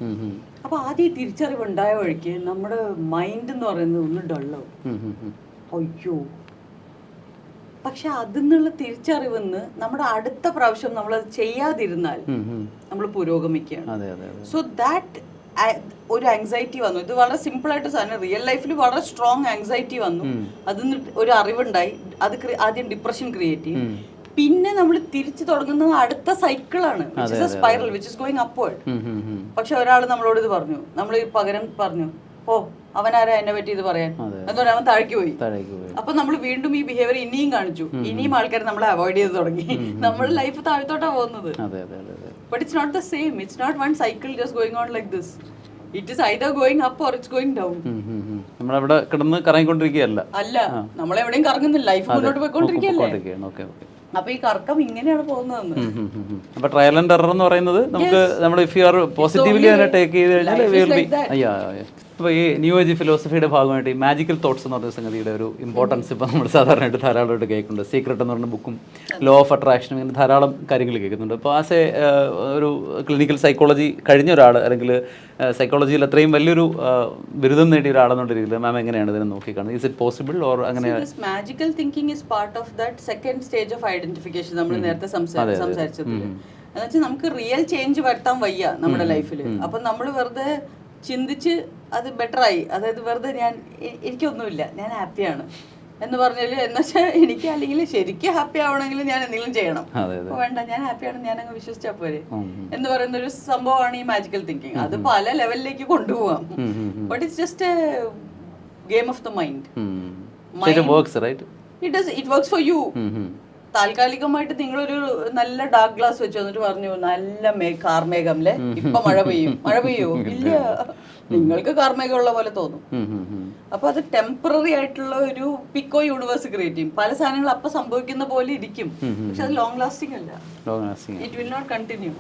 അപ്പൊ ആദ്യം ഈ തിരിച്ചറിവ് ഉണ്ടായ വഴിക്ക് നമ്മുടെ മൈൻഡ് എന്ന് പറയുന്നത് ഒന്ന് ഡള്ളാവും, അയ്യോ. പക്ഷെ അതിന്നുള്ള തിരിച്ചറിവെന്ന് നമ്മുടെ അടുത്ത പ്രാവശ്യം നമ്മളത് ചെയ്യാതിരുന്നാൽ നമ്മൾ പുരോഗമിക്കുകയാണ്. സോ ദാറ്റ് ഒരു ആങ്സൈറ്റി വന്നു. ഇത് വളരെ സിമ്പിൾ ആയിട്ട് സാധനം, റിയൽ ലൈഫിൽ വളരെ സ്ട്രോങ് ആങ്സൈറ്റി വന്നു, അതിന് ഒരു അറിവുണ്ടായി, അത് ആദ്യം ഡിപ്രഷൻ ക്രിയേറ്റ് ചെയ്യും. പിന്നെ നമ്മൾ തിരിച്ചു തുടങ്ങുന്നത് അടുത്ത സൈക്കിളാണ്, spiral which is going upward. പക്ഷെ ഒരാൾ നമ്മളോട് ഇത് പറഞ്ഞു, നമ്മൾ പകരം പറഞ്ഞു, ഓ അവനാരാ എന്നെ പറ്റി ഇത് പറയാൻ, എന്തുകൊണ്ട് അവൻ താഴേക്ക് പോയി. അപ്പൊ നമ്മൾ വീണ്ടും ഈ ബിഹേവിയർ ഇനിയും കാണിച്ചു, ഇനിയും ആൾക്കാർ നമ്മളെ അവോയ്ഡ് ചെയ്ത് തുടങ്ങി, നമ്മുടെ ലൈഫ് താഴത്തോട്ടാ പോകുന്നത്. But it's not the same, it's not one cycle just going on like this. It is either going up or it's going down. നമ്മളവിടെ കിടന്ന് കറങ്ങിക്കൊണ്ടിരിക്കുകയല്ല, അല്ല നമ്മളെവിടെയും കറങ്ങുന്നില്ല, ലൈഫ് മുന്നോട്ട് പോയിക്കൊണ്ടിരിക്കുകയല്ലേ. അപ്പൊ ഈ കറക്കം ഇങ്ങനെയാണ് പോകുന്നത്. അപ്പൊ ട്രയൽ ആൻഡ് എറർ എന്ന് പറയുന്നത് നമുക്ക് നമ്മൾ ഇഫ് യു ആർ പോസിറ്റീവ്ലി അതിനെ ടേക്ക് ചെയ്ത് കഴിഞ്ഞാൽ. അപ്പോൾ ഈ ന്യൂ ഏജ് ഫിലോസഫിയുടെ ഭാഗമായിട്ട് ഈ മാജിക്കൽ തോട്ട്സ് എന്ന് പറഞ്ഞ സംഗതിയുടെ ഒരു ഇമ്പോർട്ടൻസ് ഇപ്പോൾ നമ്മൾ സാധാരണയായിട്ട് ധാരാളമായിട്ട് കേൾക്കുന്നുണ്ട്. സീക്രട്ട് എന്ന് പറഞ്ഞ ബുക്കും ലോ ഓഫ് അട്രാക്ഷനും ഇങ്ങനെ ധാരാളം കാര്യങ്ങൾ കേൾക്കുന്നുണ്ട്. അപ്പോൾ ആസ് എ ഒരു ക്ലിനിക്കൽ സൈക്കോളജി കഴിഞ്ഞ ഒരാൾ, അല്ലെങ്കിൽ സൈക്കോളജിയിൽ അത്രയും വലിയൊരു ബിരുദം നേടിയ ഒരാളെന്നുള്ള രീതിയിൽ മാം എങ്ങനെയാണ് ഇതിനെ നോക്കിക്കാണുന്നത്? ഈസ് ഇറ്റ് പോസിബിൾ ഓർ അങ്ങനെ? Magical thinking is part of that second stage of identification നമ്മൾ നേരത്തെ സംസാരിച്ചത്. എന്നുവെച്ചാൽ നമുക്ക് റിയൽ ചേഞ്ച് വരുത്താൻ വയ്യ നമ്മുടെ ലൈഫിൽ. അപ്പം നമ്മൾ വെറുതെ ചിന്തിച്ച് അത് ബെറ്ററായി, അതായത് വെറുതെ എനിക്കൊന്നുമില്ല, ഞാൻ ഹാപ്പിയാണ് എന്ന് പറഞ്ഞാൽ, എന്നുവെച്ചാൽ എനിക്ക് അല്ലെങ്കിൽ ശരിക്കും ഹാപ്പി ആവണമെങ്കിൽ ഞാൻ എന്തെങ്കിലും ചെയ്യണം. വേണ്ട, ഞാൻ ഹാപ്പിയാണ്, ഞാൻ അങ്ങ് വിശ്വസിച്ചാൽ പോരെ എന്ന് പറയുന്ന ഒരു സംഭവമാണ് ഈ മാജിക്കൽ തിങ്കിങ്. അത് പല ലെവലിലേക്ക് കൊണ്ടുപോകാം. But it's just a game of the mind. It works for you. താൽക്കാലികമായിട്ട് നിങ്ങളൊരു നല്ല ഡാർക്ക് ഗ്ലാസ് വെച്ച് വന്നിട്ട് പറഞ്ഞു, നല്ല കാർമേഘം അല്ലേ, ഇപ്പൊ മഴ പെയ്യോ? ഇല്ല, നിങ്ങൾക്ക് കാർമേഘമുള്ള പോലെ തോന്നും. അപ്പൊ അത് ടെമ്പററി ആയിട്ടുള്ള ഒരു പിക്കോ യൂണിവേഴ്സ് ക്രിയേറ്റ് ചെയ്യും. പല സാധനങ്ങൾ അപ്പൊ സംഭവിക്കുന്ന പോലെ ഇരിക്കും, പക്ഷെ അത് ലോങ് ലാസ്റ്റിംഗ് അല്ല. It will not continue.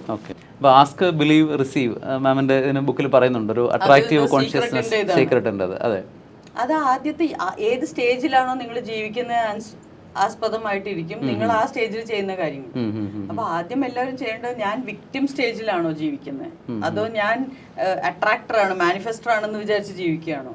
Ask, believe, receive മാമിന്റെ ബുക്കിൽ പറയുന്നുണ്ട്, ഒരു അട്രാക്റ്റീവ് കോൺഷ്യസ്നസ് സീക്രട്ടിന്റെ. അതെ, അത് ആദ്യത്തെ ഏത് സ്റ്റേജിലാണോ നിങ്ങൾ ജീവിക്കുന്നത് ആസ്പദമായിട്ടിരിക്കും നിങ്ങൾ ആ സ്റ്റേജിൽ ചെയ്യുന്ന കാര്യങ്ങൾ. അപ്പൊ ആദ്യം എല്ലാവരും ചെയ്യേണ്ടത്, ഞാൻ വിക്ടിം സ്റ്റേജിലാണോ ജീവിക്കുന്നത്, അതോ ഞാൻ അട്രാക്ടർ ആണ്, മാനിഫെസ്റ്റർ ആണെന്ന് വിചാരിച്ച് ജീവിക്കുകയാണോ,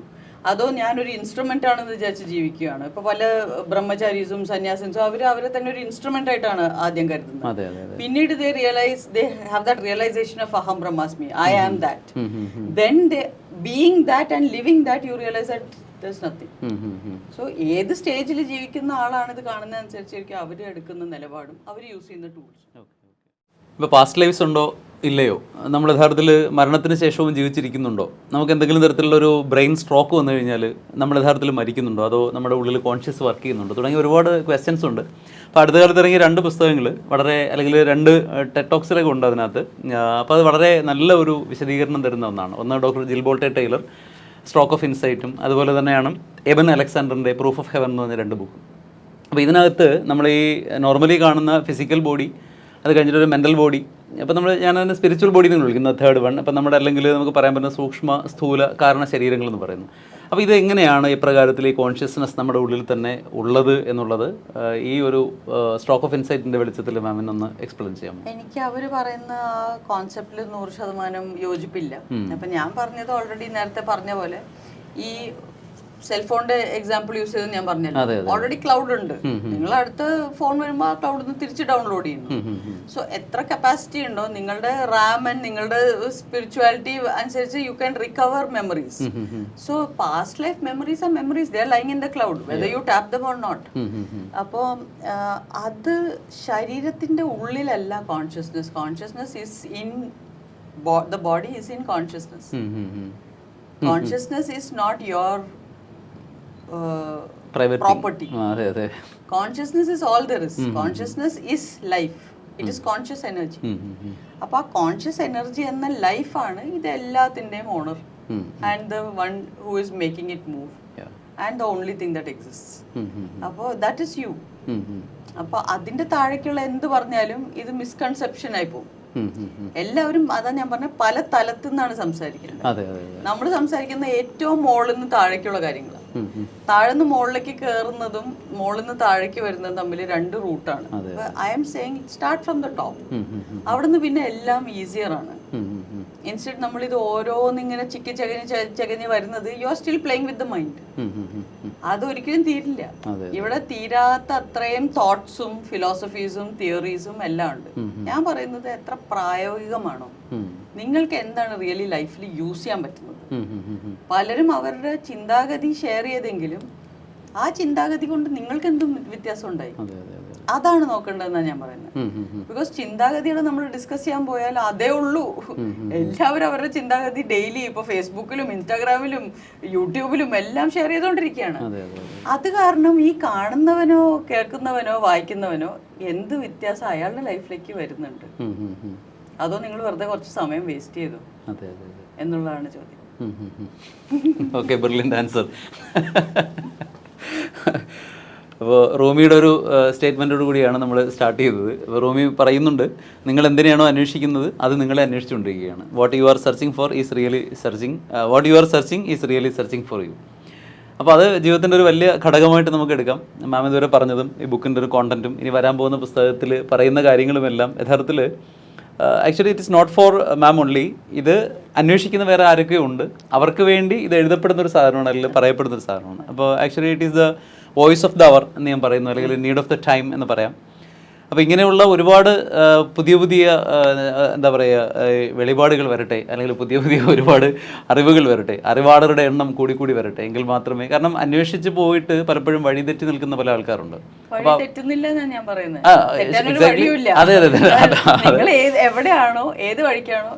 അതോ ഞാനൊരു ഇൻസ്ട്രുമെന്റ് ആണെന്ന് വിചാരിച്ച് ജീവിക്കുകയാണ്? ഇപ്പൊ പല ബ്രഹ്മചാരീസും സന്യാസിസും അവരെ തന്നെ ഒരു ഇൻസ്ട്രുമെന്റ് ആയിട്ടാണ് ആദ്യം കരുതുന്നത്. പിന്നീട് they have that realisation of അഹം ബ്രഹ്മാസ്മി, I am that. Then being that and living that you realise that there's nothing. So ഏത് സ്റ്റേജിൽ ജീവിക്കുന്ന ആളാണ് ഇത് കാണുന്നതനുസരിച്ചായിരിക്കും അവർ എടുക്കുന്ന നിലപാടും അവർ യൂസ് ചെയ്യുന്ന ടൂൾസ്. ഇപ്പോൾ പാസ്റ്റ് ലൈഫ്സ് ഉണ്ടോ ഇല്ലയോ, നമ്മൾ യഥാർത്ഥത്തിൽ മരണത്തിന് ശേഷവും ജീവിച്ചിരിക്കുന്നുണ്ടോ, നമുക്ക് എന്തെങ്കിലും തരത്തിലുള്ളൊരു ബ്രെയിൻ സ്ട്രോക്ക് വന്നു കഴിഞ്ഞാൽ നമ്മൾ യഥാർത്ഥത്തിൽ മരിക്കുന്നുണ്ടോ, അതോ നമ്മുടെ ഉള്ളിൽ കോൺഷ്യസ് വർക്ക് ചെയ്യുന്നുണ്ടോ, തുടങ്ങിയ ഒരുപാട് ക്വസ്റ്റ്യൻസ് ഉണ്ട്. അപ്പോൾ അടുത്ത കാലത്ത് ഇറങ്ങിയ 2 പുസ്തകങ്ങൾ വളരെ, അല്ലെങ്കിൽ 2 ടെഡ് ടോക്സിലൊക്കെ ഉണ്ട് അതിനകത്ത്. അപ്പോൾ അത് വളരെ നല്ല ഒരു വിശദീകരണം തരുന്ന ഒന്നാണ്. ഒന്ന് doctor Jal ബോൾട്ടെ Taylor stroke of ഇൻസൈറ്റും, അതുപോലെ തന്നെയാണ് എബൻ അലക്സാണ്ടറിൻ്റെ പ്രൂഫ് ഓഫ് ഹെവൻ എന്ന് പറഞ്ഞ 2 ബുക്കും. അപ്പോൾ ഇതിനകത്ത് നമ്മൾ ഈ നോർമലി കാണുന്ന ഫിസിക്കൽ ബോഡി, അത് കഴിഞ്ഞിട്ടൊരു മെൻ്റൽ ബോഡി, അപ്പോൾ ഞാനതിന് സ്പിരിച്വൽ ബോഡി എന്ന് വിളിക്കുന്ന 3rd വൺ. അപ്പോൾ നമ്മുടെ അല്ലെങ്കിൽ നമുക്ക് പറയാൻ പറ്റുന്ന സൂക്ഷ്മ സ്ഥൂല കാരണ ശരീരങ്ങൾ എന്ന് പറയുന്നു. അപ്പോൾ ഇതെങ്ങനെയാണ് ഇപ്രകാരത്തിൽ ഈ കോൺഷ്യസ്നെസ് നമ്മുടെ ഉള്ളിൽ തന്നെ ഉള്ളത് എന്നുള്ളത് ഈ ഒരു സ്ട്രോക്ക് ഓഫ് ഇൻസൈറ്റിൻ്റെ വെളിച്ചത്തിൽ മാമിനൊന്ന് എക്സ്പ്ലെയിൻ ചെയ്യാം. എനിക്ക് അവർ പറയുന്ന ആ കോൺസെപ്റ്റിൽ 100% യോജിപ്പില്ല. അപ്പം ഞാൻ പറഞ്ഞത് ഓൾറെഡി നേരത്തെ പറഞ്ഞ പോലെ, ഈ സെൽഫോണിന്റെ എക്സാമ്പിൾ യൂസ് ചെയ്ത് ഞാൻ പറഞ്ഞല്ലോ, ഓൾറെഡി ക്ലൗഡ് ഉണ്ട്. നിങ്ങൾ അടുത്ത ഫോൺ വരുമ്പോൾ ആ ക്ലൗഡിൽ നിന്ന് തിരിച്ച് ഡൗൺലോഡ് ചെയ്യുന്നു. സോ എത്ര കപ്പാസിറ്റി ഉണ്ടോ നിങ്ങളുടെ റാം ആൻഡ് നിങ്ങളുടെ സ്പിരിച്വാലിറ്റി അനുസരിച്ച് you can recover memories. So past life memories are memories, they are lying in the cloud whether you tap them or not. അപ്പോൾ അത് ശരീരത്തിന്റെ ഉള്ളിലല്ല consciousness. Consciousness is in the body is in consciousness. Consciousness is not your private property. Ade. Consciousness is all there is. Consciousness is life. It is conscious energy. അപ്പോൾ ആ conscious energy എന്ന ലൈഫാണ് ഇത് എല്ലാത്തിൻ്റെയും owner and the one who is making it move and the only thing that exist. അപ്പോൾ that is you. അപ്പോൾ അതിൻ്റെ താഴേക്കുള്ള എന്ത് പറഞ്ഞാലും ഇത് മിസ്കൺസെപ്ഷൻ ആയി പോകും. എല്ലാവരും അതാ ഞാൻ പറഞ്ഞ പല തലത്തിൽ നിന്നാണ് സംസാരിക്കുന്നത്. നമ്മൾ സംസാരിക്കുന്ന ഏറ്റവും മുകളിൽ നിന്ന് താഴേക്കുള്ള കാര്യങ്ങളാണ്. താഴെന്ന് മുകളിലേക്ക് കയറുന്നതും മുകളിൽ നിന്ന് താഴേക്ക് വരുന്നതും തമ്മിൽ 2 റൂട്ടാണ്. I M saying start from the top. അവിടെ നിന്ന് പിന്നെ എല്ലാം ഈസിയർ ആണ്. ഇൻസ്റ്റെഡ് നമ്മൾ ഇത് ഓരോന്നിങ്ങനെ ചിക്കി ചകഞ്ഞ് വരുന്നത് you are still playing with the mind. അതൊരിക്കലും തീരില്ല. ഇവിടെ തീരാത്ത അത്രയും തോട്ട്സും ഫിലോസഫീസും തിയറീസും എല്ലാം ഉണ്ട്. ഞാൻ പറയുന്നത് എത്ര പ്രായോഗികമാണോ, നിങ്ങൾക്ക് എന്താണ് റിയലി ലൈഫിൽ യൂസ് ചെയ്യാൻ പറ്റുന്നത്. പലരും അവരുടെ ചിന്താഗതി ഷെയർ ചെയ്തെങ്കിലും ആ ചിന്താഗതി കൊണ്ട് നിങ്ങൾക്ക് എന്തും വ്യത്യാസം ഉണ്ടായി. അതാണ് നോക്കേണ്ടതെന്നാണ് ഞാൻ പറയുന്നത്. ബിക്കോസ് ചിന്താഗതികൾ നമ്മൾ ഡിസ്കസ് ചെയ്യാൻ പോയാൽ അതേ ഉള്ളൂ. എല്ലാവരും അവരുടെ ചിന്താഗതി ഡെയിലി ഇപ്പൊ ഫേസ്ബുക്കിലും ഇൻസ്റ്റാഗ്രാമിലും യൂട്യൂബിലും എല്ലാം ഷെയർ ചെയ്തുകൊണ്ടിരിക്കുകയാണ്. അത് കാരണം ഈ കാണുന്നവനോ കേൾക്കുന്നവനോ വായിക്കുന്നവനോ എന്ത് വ്യത്യാസം അയാളുടെ ലൈഫിലേക്ക് വരുന്നുണ്ട്? അതോ നിങ്ങൾ വെറുതെ കുറച്ച് സമയം വേസ്റ്റ് ചെയ്തു എന്നുള്ളതാണ് ചോദ്യം. Okay, brilliant answer. അപ്പോൾ റോമിയുടെ ഒരു സ്റ്റേറ്റ്മെൻറ്റോട് കൂടിയാണ് നമ്മൾ സ്റ്റാർട്ട് ചെയ്തത്. അപ്പോൾ റോമി പറയുന്നുണ്ട്, നിങ്ങൾ എന്തിനാണോ അന്വേഷിക്കുന്നത് അത് നിങ്ങളെ അന്വേഷിച്ചുകൊണ്ടിരിക്കുകയാണ്. What you are searching for is really searching what you are searching is really searching for you. അപ്പോൾ അത് ജീവിതത്തിൻ്റെ ഒരു വലിയ ഘടകമായിട്ട് നമുക്ക് എടുക്കാം. മാം ഇതുവരെ പറഞ്ഞതും ഈ ബുക്കിൻ്റെ ഒരു കോണ്ടൻറ്റും ഇനി വരാൻ പോകുന്ന പുസ്തകത്തിൽ പറയുന്ന കാര്യങ്ങളുമെല്ലാം യഥാർത്ഥത്തിൽ actually it is not for ma'am only. ഇത് അന്വേഷിക്കുന്ന വേറെ ആരൊക്കെയോ ഉണ്ട്, അവർക്ക് വേണ്ടി ഇത് എഴുതപ്പെടുന്ന ഒരു സാധനമാണ്, അല്ലെങ്കിൽ പറയപ്പെടുന്ന ഒരു സാധനമാണ്. അപ്പോൾ actually it is the voice of the hour എന്ന് ഞാൻ പറയുന്നു, അല്ലെങ്കിൽ നീഡ് ഓഫ് ദ ടൈം എന്ന് പറയാം. അപ്പോൾ ഇങ്ങനെയുള്ള ഒരുപാട് പുതിയ പുതിയ എന്താ പറയുക വെളിപാടുകൾ വരട്ടെ, അല്ലെങ്കിൽ പുതിയ പുതിയ ഒരുപാട് അറിവുകൾ വരട്ടെ, അറിവാളരുടെ എണ്ണം കൂടി വരട്ടെ, എങ്കിൽ മാത്രമേ. കാരണം അന്വേഷിച്ച് പോയിട്ട് പലപ്പോഴും വഴിതെറ്റി നിൽക്കുന്ന പല ആൾക്കാരുണ്ട്. എവിടെയാണോ ഏത് വഴിക്കാണോ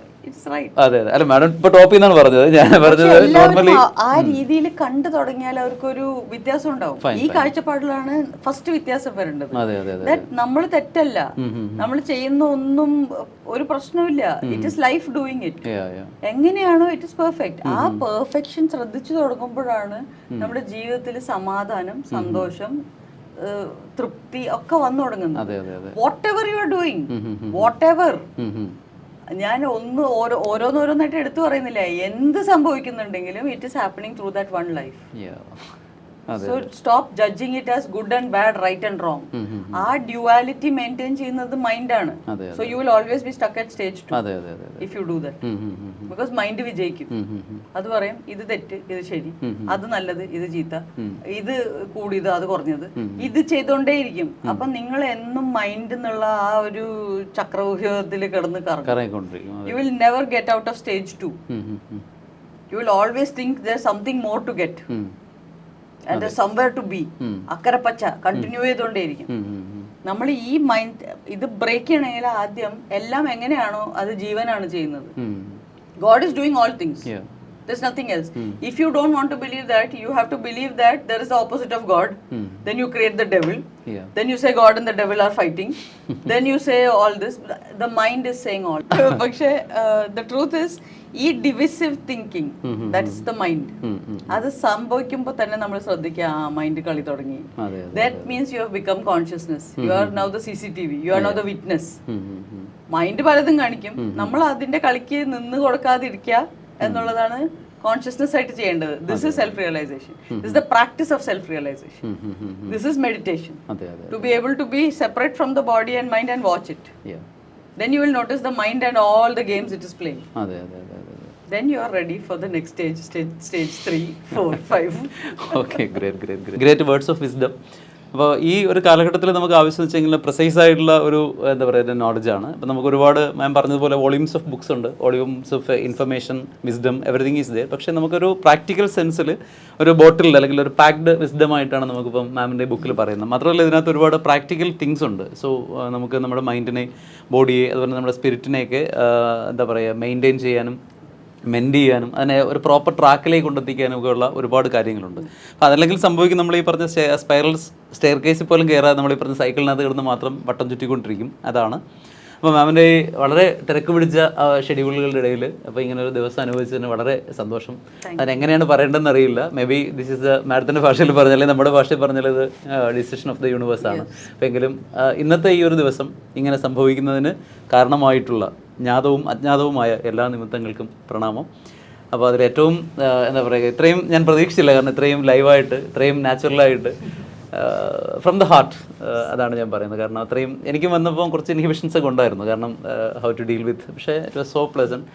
അതെ അതെ. അല്ല മാഡം ഇപ്പൊ ടോപ്പിൽ നിന്നാണ് പറഞ്ഞത്, ഞാൻ പറഞ്ഞത് നോർമലി ആ രീതിയിൽ കണ്ടു തുടങ്ങിയാൽ അവർക്കൊരു വ്യത്യാസം ഉണ്ടാവും. ഈ കാഴ്ചപ്പാടിലാണ് ഫസ്റ്റ് വ്യത്യാസം വരേണ്ടത്. നമ്മൾ തെറ്റല്ല, നമ്മൾ ചെയ്യുന്ന ഒന്നും ഒരു പ്രശ്നമില്ല. It is life doing it. എങ്ങനെയാണോ ഇറ്റ് ഇസ് പെർഫെക്റ്റ്. ആ പെർഫെക്ഷൻ ശ്രദ്ധിച്ചു തുടങ്ങുമ്പോഴാണ് നമ്മുടെ ജീവിതത്തിൽ സമാധാനം, സന്തോഷം, തൃപ്തി ഒക്കെ വന്നു തുടങ്ങുന്നത്. Whatever you are doing, whatever. ഞാൻ ഓരോന്നോരോന്നായിട്ട് എടുത്തു പറയുന്നില്ല. എന്ത് സംഭവിക്കുന്നുണ്ടെങ്കിലും it is happening through that one life. So stop judging it as good and bad, right and wrong. ആ ഡ്യുവാലിറ്റി മെയിൻറ്റെയിൻ ചെയ്യുന്നത് മൈൻഡാണ്. So you will always be stuck at stage 2 if you do that. Because mind വിജയിക്കും. അത് പറയും ഇത് തെറ്റ്, ഇത് ശരി, അത് നല്ലത്, ഇത് ചീത്ത, ഇത് കൂടിയത്, അത് കുറഞ്ഞത്, ഇത് ചെയ്തോണ്ടേയിരിക്കും. അപ്പൊ നിങ്ങൾ എന്നും മൈൻഡ് എന്നുള്ള ആ ഒരു ചക്രവ്യൂഹത്തിൽ കിടന്ന് കറങ്ങിക്കൊണ്ടിരിക്കും. You will never get out of stage 2. You will always think there something more to get and there's somewhere to be. അക്കരപ്പച്ച കണ്ടിന്യൂ ചെയ്തുകൊണ്ടേയിരിക്കും. നമ്മൾ ഈ മൈൻഡ് ഇത് ബ്രേക്ക് ചെയ്യണമെങ്കിൽ ആദ്യം എല്ലാം എങ്ങനെയാണോ അത് ജീവനാണ് ചെയ്യുന്നത്. God is doing all things. There's nothing else. If you don't want to believe that, you have to believe that there is the opposite of God. Then you create the devil. Then you say God and the devil are fighting. Then you say all this. The mind is saying all. പക്ഷേ the truth is ഈ divisive thinking, that is the mind. അത് സംഭവിക്കുമ്പോൾ തന്നെ നമ്മൾ ശ്രദ്ധിക്കുക, ആ mind കളി തുടങ്ങി. That means you have become consciousness. You are now the CCTV. You are now the witness. Mind പലതും കാണിക്കും, നമ്മൾ അതിന്റെ കളിക്ക് നിന്ന് കൊടുക്കാതിരിക്കുക എന്നുള്ളതാണ് കോൺഷ്യസ്നസ് ആയിട്ട് ചെയ്യേണ്ടത്. This is self realisation. This the practice of self realisation. This is meditation. To be able to be separate from the body and mind and watch it. Then you will notice the mind and all the games it is playing. then you are ready for the next stage 3, 4, 5. Okay, great words of wisdom. അപ്പോൾ ഈ ഒരു കാലഘട്ടത്തിൽ നമുക്ക് ആവശ്യം വെച്ചെങ്കിൽ precise ആയിട്ടുള്ള ഒരു എന്താ പറയുക നോളജാണ്. അപ്പോൾ നമുക്ക് ഒരുപാട് മാം പറഞ്ഞതുപോലെ വോളിയൂംസ് ഓഫ് ബുക്സ് ഉണ്ട്, volumes of information, wisdom, everything is there. പക്ഷേ നമുക്കൊരു പ്രാക്ടിക്കൽ സെൻസിൽ ഒരു ബോട്ടിൽ അല്ലെങ്കിൽ ഒരു പാക്ഡ് വിസ്ഡം ആയിട്ടാണ് നമുക്കിപ്പം മാമിൻ്റെ ബുക്കിൽ പറയുന്നത്. മാത്രമല്ല ഇതിനകത്ത് ഒരുപാട് പ്രാക്ടിക്കൽ തിങ്സ് ഉണ്ട്. സോ നമുക്ക് നമ്മുടെ മൈൻഡിനെ, ബോഡിയെ, അതുപോലെ നമ്മുടെ സ്പിരിറ്റിനെയൊക്കെ എന്താ പറയുക മെയിൻറ്റെയിൻ ചെയ്യാനും മെൻഡ് ചെയ്യാനും അതിനെ ഒരു പ്രോപ്പർ ട്രാക്കിലേക്ക് കൊണ്ടെത്തിക്കാനും ഒക്കെ ഉള്ള ഒരുപാട് കാര്യങ്ങളുണ്ട്. അപ്പോൾ അതല്ലെങ്കിൽ സംഭവിക്കും നമ്മൾ ഈ പറഞ്ഞ സ്പൈറൽ സ്റ്റെയർ കേസിൽ പോലും കയറാതെ നമ്മൾ ഈ പറഞ്ഞ സൈക്കിളിനകത്ത് കിടന്ന് മാത്രം വട്ടം ചുറ്റിക്കൊണ്ടിരിക്കും. അതാണ്. അപ്പോൾ മാമിൻ്റെ ഈ വളരെ തിരക്ക് പിടിച്ച ഷെഡ്യൂളുകളുടെ ഇടയിൽ അപ്പോൾ ഇങ്ങനെ ഒരു ദിവസം അനുഭവിച്ചതിന് വളരെ സന്തോഷം. അതിനെങ്ങനെയാണ് പറയേണ്ടതെന്ന് അറിയില്ല. മേ ബി ദിസ് ഇസ് മാഡത്തിൻ്റെ ഭാഷയിൽ പറഞ്ഞാൽ, നമ്മുടെ ഭാഷയിൽ പറഞ്ഞാൽ ഇത് ഡിസിഷൻ ഓഫ് ദ യൂണിവേഴ്സാണ്. അപ്പോൾ എങ്കിലും ഇന്നത്തെ ഈ ഒരു ദിവസം ഇങ്ങനെ സംഭവിക്കുന്നതിന് കാരണമായിട്ടുള്ള ജ്ഞാതവും അജ്ഞാതവുമായ എല്ലാ നിമിത്തങ്ങൾക്കും പ്രണാമം. അപ്പോൾ അതിലേറ്റവും എന്താ പറയുക, ഇത്രയും ഞാൻ പ്രതീക്ഷിച്ചില്ല. കാരണം ഇത്രയും ലൈവായിട്ട്, ഇത്രയും നാച്ചുറലായിട്ട്, ഫ്രം ദ ഹാർട്ട്, അതാണ് ഞാൻ പറയുന്നത്. കാരണം അത്രയും എനിക്കും വന്നപ്പോൾ കുറച്ച് ഇൻഹിബിഷൻസ് ഒക്കെ ഉണ്ടായിരുന്നു. കാരണം ഹൗ ടു ഡീൽ വിത്ത്, പക്ഷേ ഇറ്റ് വാസ് സോ പ്ലസൻറ്റ്.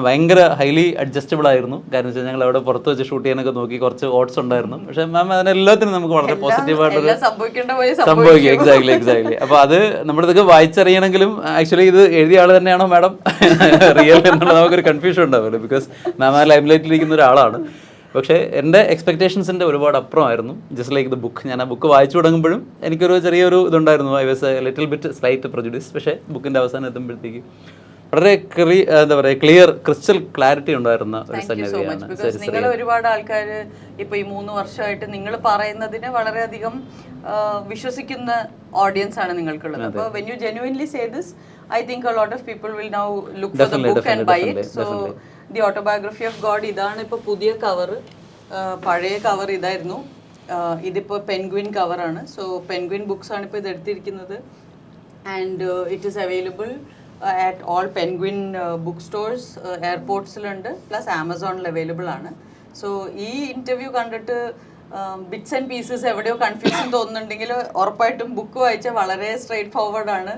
ഭയങ്കര ഹൈലി അഡ്ജസ്റ്റബിൾ ആയിരുന്നു. കാരണം വെച്ചാൽ ഞങ്ങൾ അവിടെ പുറത്ത് വെച്ച് ഷൂട്ട് ചെയ്യാനൊക്കെ നോക്കി, കുറച്ച് ഓട്സ് ഉണ്ടായിരുന്നു. പക്ഷേ മാം അതിനെല്ലാത്തിനും നമുക്ക് വളരെ പോസിറ്റീവായിട്ടൊരു സംഭവിക്കും. എക്സാക്ട്ലി. അപ്പോൾ അത് നമ്മുടെ ഇതൊക്കെ വായിച്ചറിയണമെങ്കിലും ആക്ച്വലി ഇത് എഴുതിയ ആൾ തന്നെയാണോ മാഡം റിയൽ എന്നുള്ളത് നമുക്കൊരു കൺഫ്യൂഷൻ ഉണ്ടാവില്ല. ബിക്കോസ് മാം ആ ലൈം ലൈറ്റിലിരിക്കുന്ന ഒരാളാണ്. പക്ഷേ എൻ്റെ എക്സ്പെക്ടേഷൻസിൻ്റെ ഒരുപാട് അപ്പുറമായിരുന്നു. Just like the book. ഞാൻ ആ ബുക്ക് വായിച്ചു തുടങ്ങുമ്പോഴും എനിക്കൊരു ചെറിയൊരു ഇതുണ്ടായിരുന്നു. I was a little bit slight prejudice. പക്ഷേ ബുക്കിൻ്റെ അവസാനം എത്തുമ്പോഴത്തേക്ക് വളരെ എന്താ പറയുക, ക്ലിയർ ക്രിസ്റ്റൽ ക്ലാരിറ്റി ഉണ്ടായിരുന്ന ഒരു സംഗതിയാണ്. നിങ്ങൾ ഒരുപാട് ആൾക്കാർ ഇപ്പൊ ഈ 3 വർഷമായിട്ട് നിങ്ങൾ പറയുന്നതിന് വളരെയധികം വിശ്വസിക്കുന്ന ഓഡിയൻസ് ആണ് നിങ്ങൾക്കുള്ളത്. അപ്പോൾ when you genuinely say this, I think a lot of people will now look for the book and buy it. So the autobiography of God, ഇതാണ് ഇപ്പോൾ പുതിയ കവർ. പഴയ കവർ ഇതായിരുന്നു. ഇതിപ്പോൾ പെൻഗ്വിൻ കവറാണ്. സോ പെൻഗ്വിൻ ബുക്സ് ആണ് ഇപ്പോൾ ഇത് എടുത്തിരിക്കുന്നത്. And it is available at all Penguin bookstores, airportസിലുണ്ട്, പ്ലസ് ആമസോണിൽ അവൈലബിൾ ആണ്. സോ ഈ ഇൻ്റർവ്യൂ കണ്ടിട്ട് ബിറ്റ്സ് ആൻഡ് പീസസ് എവിടെയോ കൺഫ്യൂഷൻ തോന്നുന്നുണ്ടെങ്കിൽ ഉറപ്പായിട്ടും ബുക്ക് വായിച്ചാൽ വളരെ സ്ട്രെയിറ്റ് ഫോർവേഡ് ആണ്.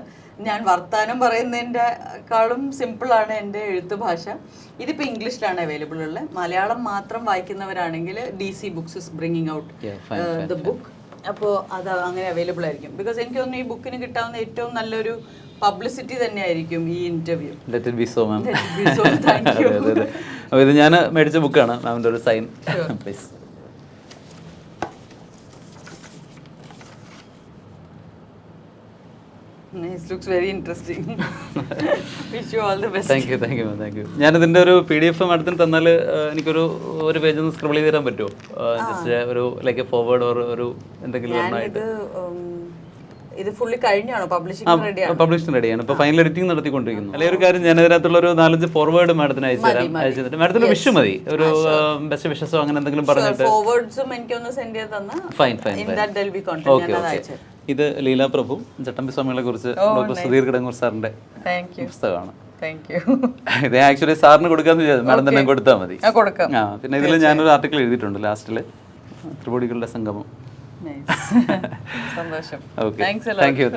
ഞാൻ വർത്താനം പറയുന്നതിൻ്റെക്കാളും സിമ്പിളാണ് എൻ്റെ എഴുത്ത് ഭാഷ. ഇതിപ്പോൾ ഇംഗ്ലീഷിലാണ് അവൈലബിൾ ഉള്ളത്. മലയാളം മാത്രം വായിക്കുന്നവരാണെങ്കിൽ DC books is bringing out the book. അപ്പോൾ അത് അങ്ങനെ അവൈലബിൾ ആയിരിക്കും. ബിക്കോസ് എനിക്ക് തോന്നുന്നു ഈ ബുക്കിന് കിട്ടാവുന്ന ഏറ്റവും നല്ലൊരു പബ്ലിസിറ്റി തന്നെയായിരിക്കും ഈ interview. Let it be so ma'am. ഇത് ഞാൻ മേടിച്ച ബുക്കാണ്. മാമിൻ്റെ ഒരു sign please. It looks very interesting. Wish you all the best. Thank you. ഞാനിതിൻ്റെ ഒരു PDF അടുത്തിന് തന്നാൽ എനിക്കൊരു പേജ് ഒന്ന് സ്ക്രിബിൾ ചെയ്ത് തരാൻ പറ്റുമോ? ജസ്റ്റ് ഒരു ലൈക്ക് ഫോർവേഡ് ഓർ ഒരു എന്തെങ്കിലും ഒന്നായിട്ട്. ഇത് ഫുള്ളി കഴിഞ്ഞാണോ? പബ്ലിഷിംഗ് റെഡിയാണ്. ഇപ്പോൾ ഫൈനൽ എഡിറ്റിംഗ് നടത്തിക്കൊണ്ടിരിക്കുന്നു. അല്ലെങ്കിൽ ഒരു കാര്യം, ഞാൻ ഇതിനകത്തുള്ള ഒരു 4-5 ഫോർവേഡ് മാഡത്തിന് അയച്ചിട്ട് മാഡത്തിന് വിഷ് മതി. ഒരു ബെസ്റ്റ് വിഷസോ അങ്ങനെ എന്തെങ്കിലും പറഞ്ഞിട്ട് ഫോർവേഡ്സും എനിക്കൊന്ന് സെൻഡ് ചെയ്ത് തന്നാൽ ഫൈൻ. ഓക്കെ. ഇത് ലീല പ്രഭു ചട്ടമ്പി സ്വാമികളെ കുറിച്ച് ഡോക്ടർ സുധീർ കിടങ്ങൂർ സാറിന്റെ പുസ്തകമാണ്. ഇത് ആക്ച്വലി സാറിന് കൊടുക്കാന്ന് വിചാരിച്ചു. മാഡം തന്നെ കൊടുത്താൽ മതി. പിന്നെ ഇതിൽ ഞാനൊരു ആർട്ടിക്കിൾ എഴുതിയിട്ടുണ്ട് ലാസ്റ്റില്, ത്രിപുടികളുടെ സംഗമം. സന്തോഷം. Okay, thank you.